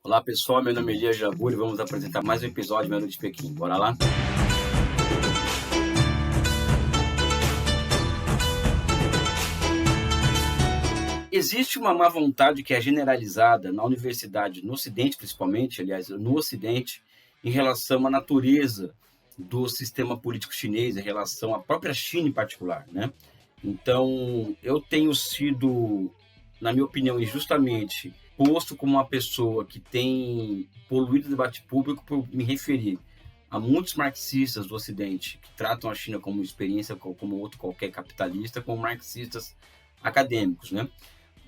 Olá pessoal, meu nome é Elias Jabur e vamos apresentar mais um episódio do Menu de Pequim. Bora lá? Existe uma má vontade que é generalizada na universidade, no Ocidente principalmente, aliás, no Ocidente, em relação à natureza do sistema político chinês, em relação à própria China em particular, né? Então, eu tenho sido, na minha opinião, injustamente posto como uma pessoa que tem poluído o debate público por me referir a muitos marxistas do Ocidente que tratam a China como experiência, como outro qualquer capitalista, como marxistas acadêmicos, né?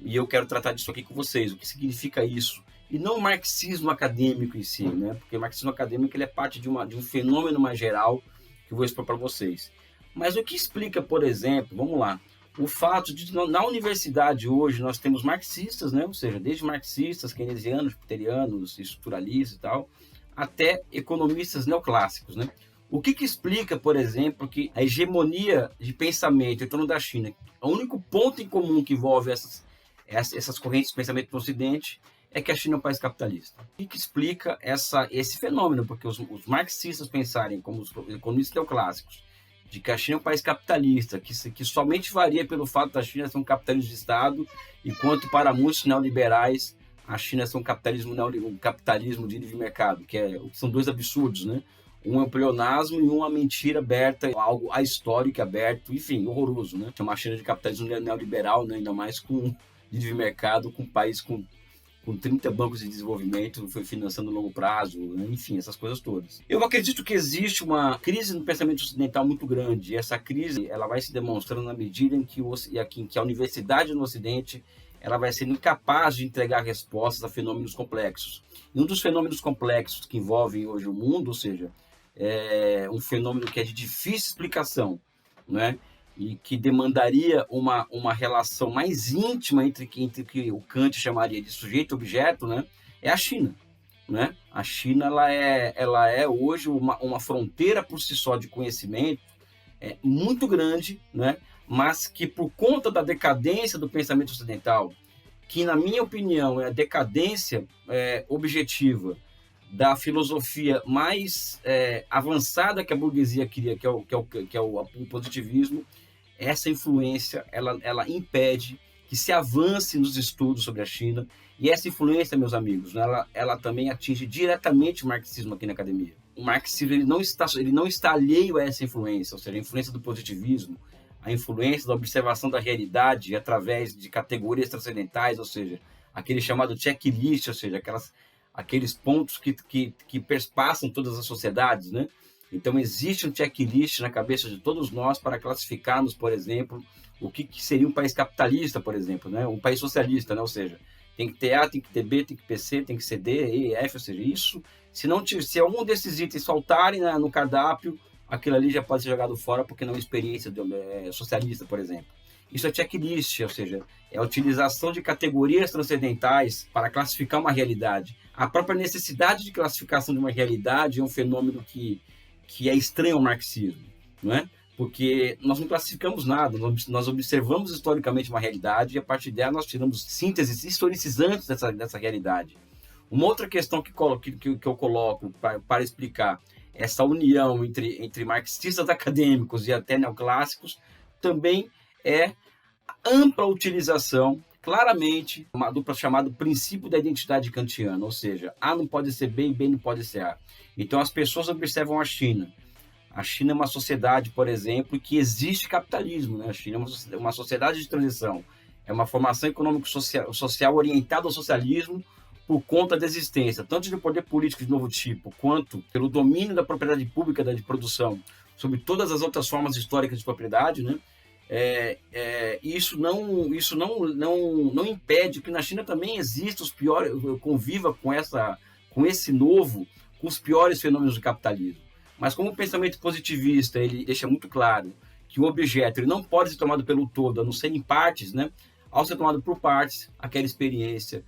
E eu quero tratar disso aqui com vocês, o que significa isso. E não o marxismo acadêmico em si, né? Porque o marxismo acadêmico ele é parte de um fenômeno mais geral que eu vou expor para vocês. Mas o que explica, por exemplo, vamos lá, o fato de na universidade hoje nós temos marxistas, né? Ou seja, desde marxistas, keynesianos, jupiterianos, estruturalistas e tal, até economistas neoclássicos, né? O que explica, por exemplo, que a hegemonia de pensamento em torno da China, o único ponto em comum que envolve essas correntes de pensamento no Ocidente é que a China é um país capitalista. O que explica esse fenômeno? Porque os marxistas pensarem, como os economistas neoclássicos, de que a China é um país capitalista, que somente varia pelo fato da China ser um capitalismo de Estado, enquanto para muitos neoliberais a China é um capitalismo de livre mercado, que são dois absurdos, né? Um é um pleonasmo e uma mentira aberta, algo ahistórico aberto, enfim, horroroso, né? Chamar a China de capitalismo neoliberal, né? Ainda mais com livre mercado, com um país com 30 bancos de desenvolvimento, foi financiando a longo prazo, né? Enfim, essas coisas todas. Eu acredito que existe uma crise no pensamento ocidental muito grande, e essa crise ela vai se demonstrando na medida em que a universidade no Ocidente ela vai sendo incapaz de entregar respostas a fenômenos complexos. E um dos fenômenos complexos que envolvem hoje o mundo, ou seja, é um fenômeno que é de difícil explicação, né? E que demandaria uma relação mais íntima entre que o Kant chamaria de sujeito-objeto, né? É a China, né? A China ela é hoje uma fronteira por si só de conhecimento muito grande, né? Mas que por conta da decadência do pensamento ocidental, que na minha opinião é a decadência objetiva da filosofia mais avançada que a burguesia queria, que é o positivismo, essa influência ela impede que se avance nos estudos sobre a China, e essa influência, meus amigos, ela também atinge diretamente o marxismo aqui na academia. O marxismo ele não está alheio a essa influência, ou seja, a influência do positivismo, a influência da observação da realidade através de categorias transcendentais, ou seja, aquele chamado checklist, ou seja, aqueles pontos que perspassam todas as sociedades, né? Então, existe um checklist na cabeça de todos nós para classificarmos, por exemplo, o que seria um país capitalista, por exemplo, né? Um país socialista, né? Ou seja, tem que ter A, tem que ter B, tem que ter C, tem que ser D, E, F, ou seja, isso, se algum desses itens faltarem no cardápio, aquilo ali já pode ser jogado fora porque não é experiência socialista, por exemplo. Isso é checklist, ou seja, é a utilização de categorias transcendentais para classificar uma realidade. A própria necessidade de classificação de uma realidade é um fenômeno que é estranho ao marxismo, não é? Porque nós não classificamos nada, nós observamos historicamente uma realidade e a partir dela nós tiramos sínteses historicizantes dessa realidade. Uma outra questão que eu coloco para explicar essa união entre marxistas acadêmicos e até neoclássicos também é a ampla utilização, claramente, uma dupla chamada princípio da identidade kantiana, ou seja, A não pode ser B e B não pode ser A. Então as pessoas observam a China. A China é uma sociedade, por exemplo, que existe capitalismo, né? A China é uma sociedade de transição, é uma formação econômico-social orientada ao socialismo por conta da existência, tanto de poder político de novo tipo, quanto pelo domínio da propriedade pública de produção sobre todas as outras formas históricas de propriedade, né? Isso não impede que na China também exista os piores, conviva com esse novo, com os piores fenômenos do capitalismo. Mas como o pensamento positivista ele deixa muito claro que o objeto ele não pode ser tomado pelo todo, a não ser em partes, né? Ao ser tomado por partes, aquela experiência,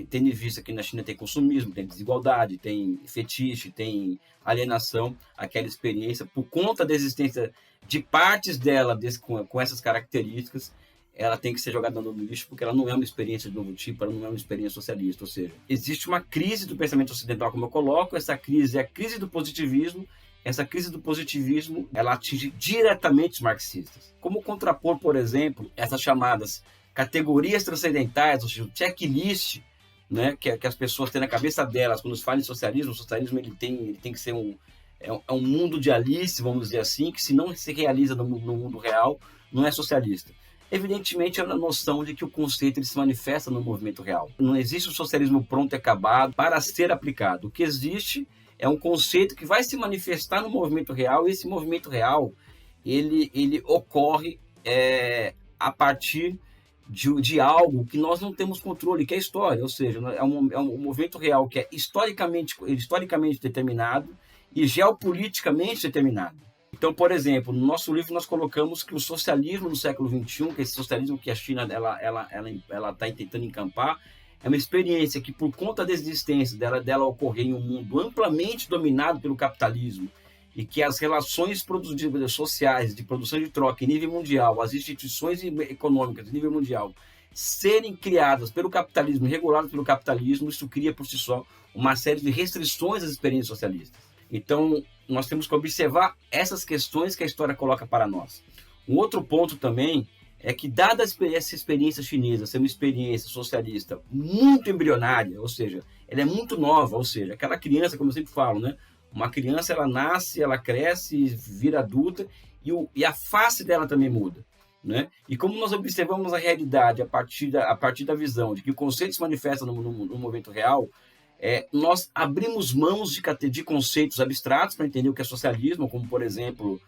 tendo em vista que na China tem consumismo, tem desigualdade, tem fetiche, tem alienação, aquela experiência, por conta da existência de partes dela com essas características, ela tem que ser jogada no lixo, porque ela não é uma experiência de novo tipo, ela não é uma experiência socialista. Ou seja, existe uma crise do pensamento ocidental, como eu coloco, essa crise é a crise do positivismo. Essa crise do positivismo, ela atinge diretamente os marxistas. Como contrapor, por exemplo, essas chamadas categorias transcendentais, ou seja, o checklist, né, que as pessoas têm na cabeça delas quando se fala em socialismo. O socialismo ele tem que ser um mundo de Alice, vamos dizer assim, que se não se realiza no mundo real, não é socialista. Evidentemente, é a noção de que o conceito ele se manifesta no movimento real. Não existe um socialismo pronto e acabado para ser aplicado. O que existe é um conceito que vai se manifestar no movimento real, e esse movimento real ele ocorre a partir de algo que nós não temos controle, que é a história. Ou seja, é um movimento real que é historicamente determinado e geopoliticamente determinado. Então, por exemplo, no nosso livro nós colocamos que o socialismo no século XXI, que esse socialismo que a China ela está tentando encampar, é uma experiência que, por conta da existência dela ocorrer em um mundo amplamente dominado pelo capitalismo, e que as relações sociais de produção e de troca em nível mundial, as instituições econômicas em nível mundial, serem criadas pelo capitalismo, reguladas pelo capitalismo, isso cria por si só uma série de restrições às experiências socialistas. Então, nós temos que observar essas questões que a história coloca para nós. Um outro ponto também é que, dada essa experiência chinesa ser uma experiência socialista muito embrionária, ou seja, ela é muito nova, ou seja, aquela criança, como eu sempre falo, né? Uma criança, ela nasce, ela cresce, vira adulta, e a face dela também muda, né? E como nós observamos a realidade a partir da visão de que o conceito se manifesta no movimento real, nós abrimos mãos de conceitos abstratos para entender o que é socialismo, como, por exemplo,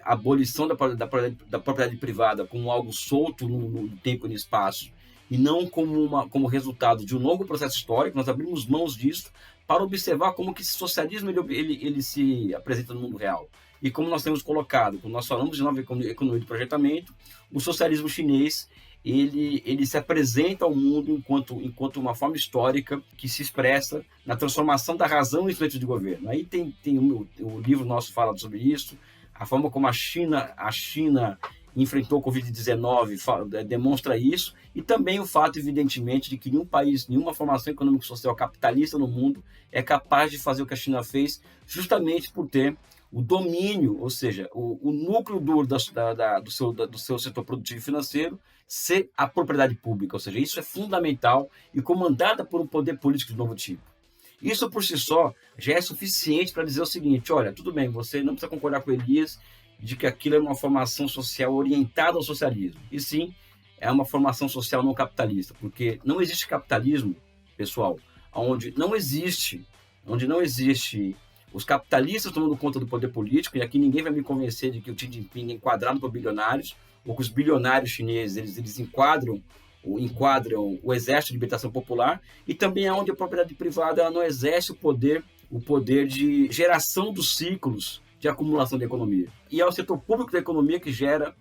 a abolição da propriedade privada como algo solto no tempo e no espaço, e não como resultado de um longo processo histórico. Nós abrimos mãos disso para observar como que esse socialismo ele se apresenta no mundo real. E como nós temos colocado, quando nós falamos de nova economia de projetamento, o socialismo chinês ele se apresenta ao mundo enquanto uma forma histórica que se expressa na transformação da razão em instrumento de governo. Aí tem o livro nosso fala sobre isso, a forma como a China enfrentou o Covid-19 demonstra isso, e também o fato, evidentemente, de que nenhum país, nenhuma formação econômico-social capitalista no mundo é capaz de fazer o que a China fez, justamente por ter o domínio, ou seja, o núcleo duro do seu setor produtivo e financeiro ser a propriedade pública. Ou seja, isso é fundamental e comandada por um poder político de novo tipo. Isso por si só já é suficiente para dizer o seguinte: olha, tudo bem, você não precisa concordar com Elias de que aquilo é uma formação social orientada ao socialismo. E sim, é uma formação social não capitalista, porque não existe capitalismo, pessoal, onde não existe os capitalistas tomando conta do poder político. E aqui ninguém vai me convencer de que o Xi Jinping é enquadrado por bilionários, ou que os bilionários chineses eles enquadram o exército de libertação popular, e também é onde a propriedade privada ela não exerce o poder de geração dos ciclos de acumulação da economia. E é o setor público da economia que gera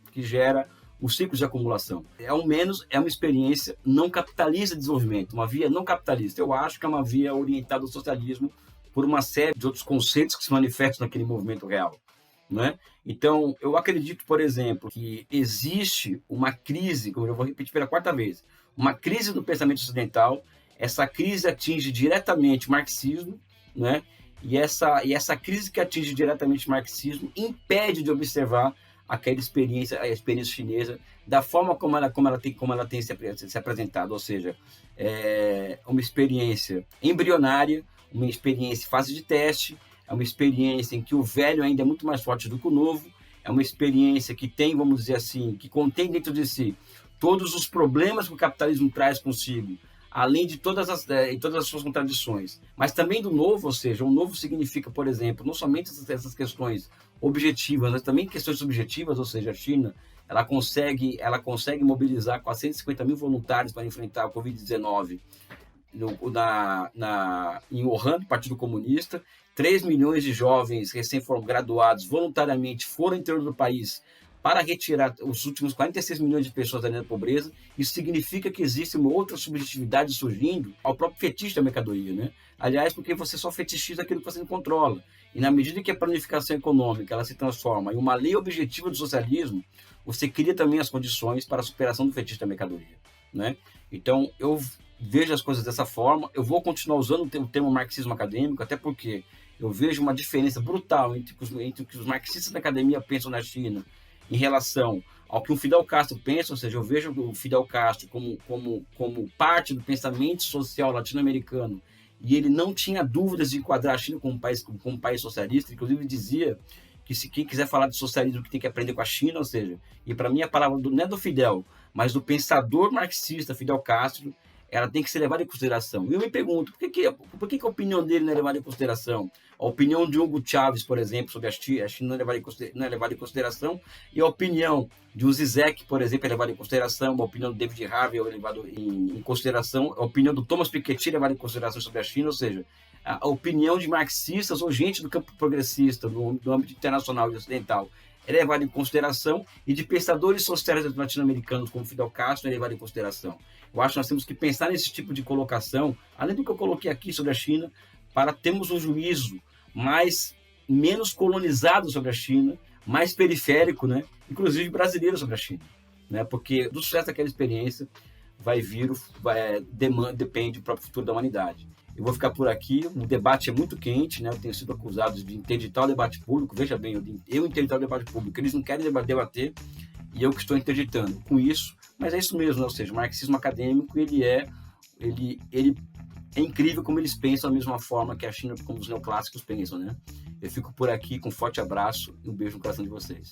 os ciclos de acumulação. Ao menos é uma experiência não capitalista de desenvolvimento, uma via não capitalista. Eu acho que é uma via orientada ao socialismo por uma série de outros conceitos que se manifestam naquele movimento real, né? Então, eu acredito, por exemplo, que existe uma crise, como eu vou repetir pela quarta vez, uma crise do pensamento ocidental. Essa crise atinge diretamente o marxismo, né? E essa crise que atinge diretamente o marxismo impede de observar aquela experiência, a experiência chinesa, da forma como ela tem se apresentado. Ou seja, é uma experiência embrionária, uma experiência em fase de teste, é uma experiência em que o velho ainda é muito mais forte do que o novo, é uma experiência que tem, vamos dizer assim, que contém dentro de si todos os problemas que o capitalismo traz consigo, além de todas as suas contradições, mas também do novo. Ou seja, o novo significa, por exemplo, não somente essas questões objetivas, mas também questões subjetivas. Ou seja, a China ela consegue mobilizar 450 mil voluntários para enfrentar a Covid-19 em Wuhan, do Partido Comunista. 3 milhões de jovens recém-graduados voluntariamente foram ao interior do país para retirar os últimos 46 milhões de pessoas da linha da pobreza, isso significa que existe uma outra subjetividade surgindo ao próprio fetiche da mercadoria, né? Aliás, porque você só fetichiza aquilo que você não controla. E na medida que a planificação econômica ela se transforma em uma lei objetiva do socialismo, você cria também as condições para a superação do fetiche da mercadoria, né? Então, eu vejo as coisas dessa forma. Eu vou continuar usando o termo marxismo acadêmico, até porque eu vejo uma diferença brutal entre o que os marxistas da academia pensam na China em relação ao que o Fidel Castro pensa, ou seja, eu vejo o Fidel Castro como parte do pensamento social latino-americano, e ele não tinha dúvidas de enquadrar a China como um país socialista, inclusive dizia que se quem quiser falar de socialismo que tem que aprender com a China, ou seja, e para mim a palavra não é do Fidel, mas do pensador marxista Fidel Castro, ela tem que ser levada em consideração. E eu me pergunto, por que a opinião dele não é levada em consideração? A opinião de Hugo Chávez, por exemplo, sobre a China não é levada em consideração, e a opinião de Zizek, por exemplo, é levada em consideração, a opinião do David Harvey é levada em consideração, a opinião do Thomas Piketty é levada em consideração sobre a China, ou seja, a opinião de marxistas ou gente do campo progressista, do âmbito internacional e ocidental, é levada em consideração, e de pensadores sociais latino-americanos como Fidel Castro é levada em consideração. Eu acho que nós temos que pensar nesse tipo de colocação, além do que eu coloquei aqui sobre a China, para termos um juízo menos colonizado sobre a China, mais periférico, né? Inclusive brasileiro sobre a China, né? Porque do sucesso daquela experiência depende do próprio futuro da humanidade. Eu vou ficar por aqui, o debate é muito quente, né? Eu tenho sido acusado de interditar o debate público, veja bem, eu interditar o debate público, eles não querem debater, e eu que estou interditando com isso, mas é isso mesmo, né? Ou seja, o marxismo acadêmico, ele é incrível como eles pensam da mesma forma que a China, como os neoclássicos pensam, né? Eu fico por aqui com um forte abraço e um beijo no coração de vocês.